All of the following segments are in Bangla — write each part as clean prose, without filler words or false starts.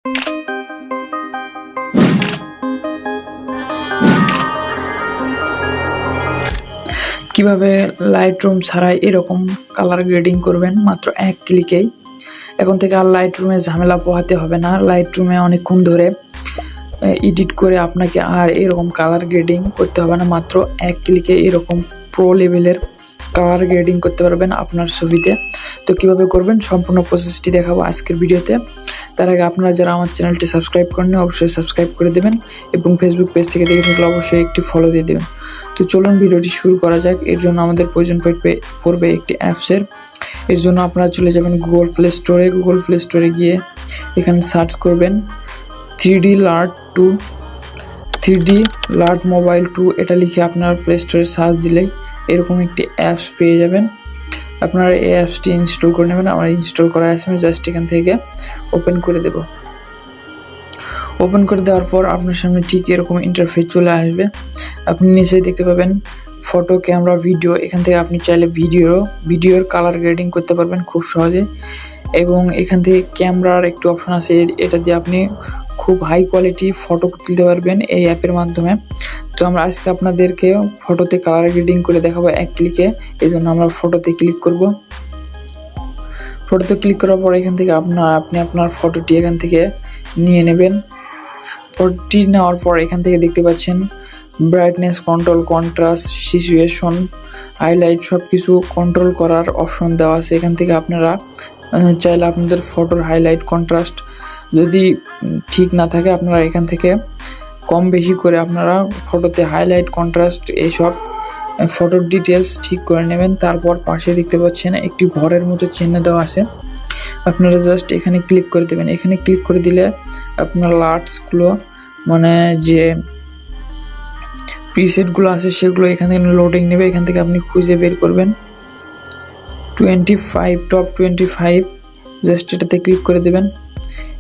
কিভাবে লাইটরুম ছাড়াই এরকম কালার গ্রেডিং করবেন মাত্র এক ক্লিকেই। এখন থেকে আর লাইটরুমে ঝামেলা পোহাতে হবে না। লাইটরুমে অনেকক্ষণ ধরে এডিট করে আপনাকে আর এরকম কালার গ্রেডিং করতে হবে না। মাত্র এক ক্লিকে এরকম প্রো লেভেলের কালার গ্রেডিং করতে পারবেন আপনার ছবিতে। তো কিভাবে করবেন সম্পূর্ণ প্রসেসটি দেখাবো আজকের ভিডিওতে। তার আগে আপনারা যারা আমার চ্যানেলটি সাবস্ক্রাইব করেননি অবশ্যই সাবস্ক্রাইব করে দেবেন এবং ফেসবুক পেজ থেকে দেখে থাকলে অবশ্যই একটি ফলো দিয়ে দেবেন। তো চলুন ভিডিওটি শুরু করা যাক। এর জন্য আমাদের প্রয়োজন পড়বে একটি অ্যাপসের। এর জন্য আপনারা চলে যাবেন গুগল প্লে স্টোরে। গুগল প্লে স্টোরে গিয়ে এখানে সার্চ করবেন 3D লার্ট মোবাইল 2 এটা লিখে আপনার প্লে স্টোরে সার্চ দিলেই এরকম একটি অ্যাপস পেয়ে যাবেন। আপনারা এই অ্যাপসটি ইনস্টল করে নেবেন। আমার ইনস্টল করা আছে, আমি জাস্ট এখান থেকে ওপেন করে দেব। ওপেন করে দেওয়ার পর আপনার সামনে ঠিক এরকম ইন্টারফেস চলে আসবে। আপনি নিচে দেখতে পাবেন ফটো, ক্যামেরা, ভিডিও। এখান থেকে আপনি চাইলে ভিডিওর কালার গ্রেডিং করতে পারবেন খুব সহজে। এবং এখান থেকে ক্যামেরার একটু অপশন আছে, এটা দিয়ে আপনি খুব হাই কোয়ালিটি ফটো তুলতে পারবেন এই অ্যাপের মাধ্যমে। তো আমরা আজকে আপনাদেরকে ফটোতে কালার গ্রেডিং করে দেখাবো এক ক্লিকে। এই জন্য আমরা ফটোতে ক্লিক করব। ফটোতে ক্লিক করার পর এখান থেকে আপনি আপনার ফটোটি এখান থেকে নিয়ে নেবেন। ফটোটি নেওয়ার পর এখান থেকে দেখতে পাচ্ছেন brightness control, contrast, situation, highlight সব কিছু কন্ট্রোল করার অপশন দেওয়া আছে। এখান থেকে আপনারা চাইলে আপনাদের ফটোর হাইলাইট, কন্ট্রাস্ট যদি ঠিক না থাকে আপনারা এখান থেকে কম বেশি করে আপনারা ফটোতে হাইলাইট, কন্ট্রাস্ট এইসব ফটোর ডিটেলস ঠিক করে নেবেন। তারপর পাশে দেখতে পাচ্ছেন একটি ঘরের মতো চিহ্ন দেওয়া আছে, আপনারা জাস্ট এখানে ক্লিক করে দেবেন। এখানে ক্লিক করে দিলে আপনার লার্টসগুলো মানে যে প্রিসেটগুলো আছে সেগুলো এখান থেকে লোডিং নেবে। এখান থেকে আপনি খুঁজে বের করবেন 25 টপ 25, জাস্ট এটাতে ক্লিক করে দেবেন।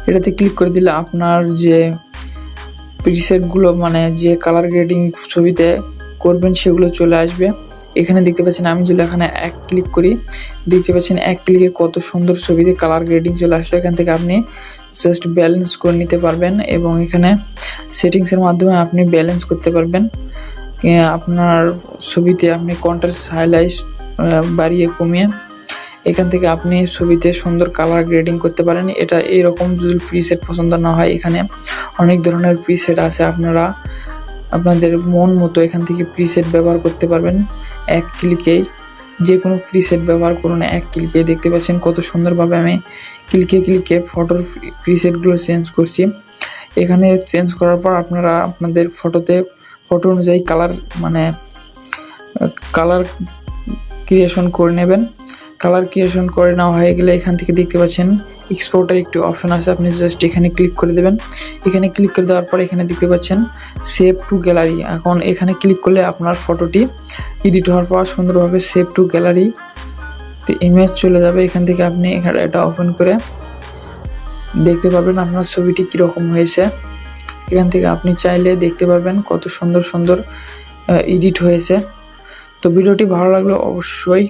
এটাতে ক্লিক করে দিলে আপনার যে প্রিসেটগুলো মানে যে কালার গ্রেডিং ছবিতে করবেন সেগুলো চলে আসবে। এখানে দেখতে পাচ্ছেন আমি যদি এখানে এক ক্লিক করি, দেখতে পাচ্ছেন এক ক্লিকে কত সুন্দর ছবিতে কালার গ্রেডিং চলে আসবে। এখান থেকে আপনি জাস্ট ব্যালেন্স করে নিতে পারবেন এবং এখানে সেটিংসের মাধ্যমে আপনি ব্যালেন্স করতে পারবেন। আপনার ছবিতে আপনি কন্ট্রাস্ট, হাইলাইট বাড়িয়ে কমিয়ে এখান থেকে আপনি ছবিতে সুন্দর কালার গ্রেডিং করতে পারেন। এটা এইরকম যদি প্রিসেট পছন্দ না হয়, এখানে অনেক ধরনের প্রিসেট আছে, আপনারা আপনাদের মন মতো এখান থেকে প্রিসেট ব্যবহার করতে পারবেন এক ক্লিকেই। যে কোনো প্রিসেট ব্যবহার করুন এক ক্লিকে। দেখতে পাচ্ছেন কত সুন্দরভাবে আমি ক্লিকে ফটোর প্রিসেটগুলো চেঞ্জ করছি। এখানে চেঞ্জ করার পর আপনারা আপনাদের ফটো অনুযায়ী কালার ক্রিয়েশন করে নেবেন। কালার ক্রিয়েশন করে নেওয়া হয়ে গেলে এখান থেকে দেখতে পাচ্ছেন এক্সপোর্টের একটি অপশন আছে, আপনি জাস্ট এখানে ক্লিক করে দেবেন। এখানে ক্লিক করে দেওয়ার পর এখানে দেখতে পাচ্ছেন সেভ টু গ্যালারি। এখন এখানে ক্লিক করলে আপনার ফটোটি এডিট হওয়ার পর সুন্দরভাবে সেভ টু গ্যালারিতে ইমেজ চলে যাবে। এখান থেকে আপনি এখানে এটা ওপেন করে দেখতে পারবেন আপনার ছবিটি কীরকম হয়েছে। এখান থেকে আপনি চাইলে দেখতে পারবেন কত সুন্দর সুন্দর এডিট হয়েছে। তো ভিডিওটি ভালো লাগলে অবশ্যই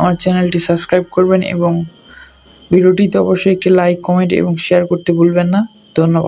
আমার চ্যানেলটি সাবস্ক্রাইব করবেন এবং ভিডিওটিতে অবশ্যই একটি লাইক, কমেন্ট এবং শেয়ার করতে ভুলবেন না। ধন্যবাদ।